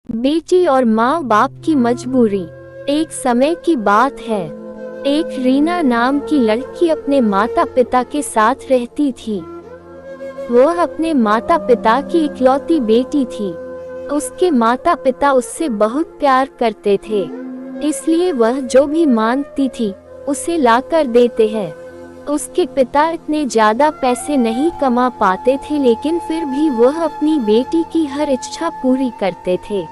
बेटी और माँ बाप की मजबूरी। एक समय की बात है। एक रीना नाम की लड़की अपने माता पिता के साथ रहती थी। वह अपने माता पिता की इकलौती बेटी थी। उसके माता पिता उससे बहुत प्यार करते थे, इसलिए वह जो भी मांगती थी उसे लाकर देते हैं। उसके पिता इतने ज्यादा पैसे नहीं कमा पाते थे, लेकिन फिर भी वह अपनी बेटी की हर इच्छा पूरी करते थे।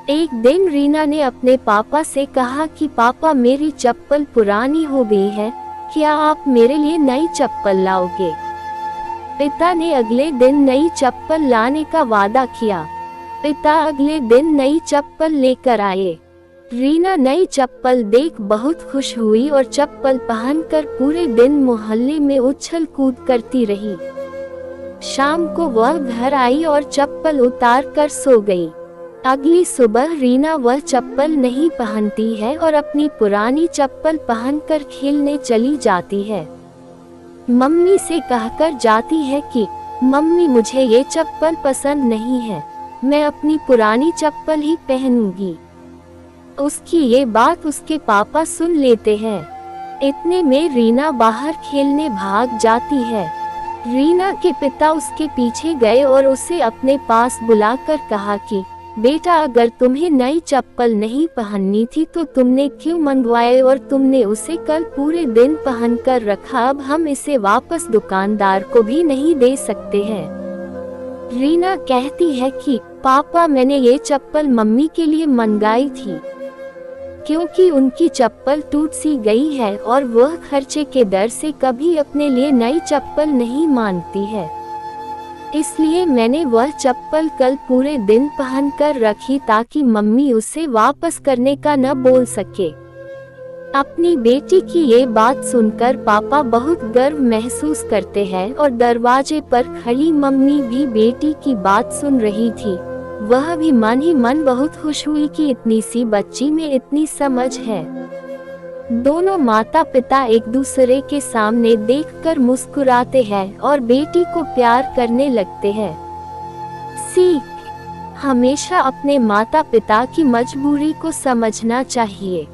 एक दिन रीना ने अपने पापा से कहा कि पापा, मेरी चप्पल पुरानी हो गई है, क्या आप मेरे लिए नई चप्पल लाओगे? पिता ने अगले दिन नई चप्पल लाने का वादा किया। पिता अगले दिन नई चप्पल लेकर आए। रीना नई चप्पल देख बहुत खुश हुई और चप्पल पहनकर पूरे दिन मोहल्ले में उछल कूद करती रही। शाम को वह घर आई और चप्पल उतार कर सो गई। अगली सुबह रीना वह चप्पल नहीं पहनती है और अपनी पुरानी चप्पल पहनकर खेलने चली जाती है। मम्मी से कहकर जाती है कि मम्मी, मुझे ये चप्पल पसंद नहीं है, मैं अपनी पुरानी चप्पल ही पहनूंगी। उसकी ये बात उसके पापा सुन लेते हैं। इतने में रीना बाहर खेलने भाग जाती है। रीना के पिता उसके पीछे गए और उसे अपने पास बुलाकर कहा कि बेटा, अगर तुम्हें नई चप्पल नहीं पहननी थी तो तुमने क्यों मंगवाए और तुमने उसे कल पूरे दिन पहनकर रखा। अब हम इसे वापस दुकानदार को भी नहीं दे सकते हैं। रीना कहती है कि पापा, मैंने ये चप्पल मम्मी के लिए मंगाई थी, क्योंकि उनकी चप्पल टूट सी गई है और वह खर्चे के डर से कभी अपने लिए नई चप्पल नहीं मांगती है, इसलिए मैंने वह चप्पल कल पूरे दिन पहनकर रखी ताकि मम्मी उसे वापस करने का न बोल सके। अपनी बेटी की ये बात सुनकर पापा बहुत गर्व महसूस करते हैं और दरवाजे पर खड़ी मम्मी भी बेटी की बात सुन रही थी। वह भी मन ही मन बहुत खुश हुई कि इतनी सी बच्ची में इतनी समझ है। दोनों माता पिता एक दूसरे के सामने देखकर मुस्कुराते हैं और बेटी को प्यार करने लगते हैं। सीख: हमेशा अपने माता पिता की मजबूरी को समझना चाहिए।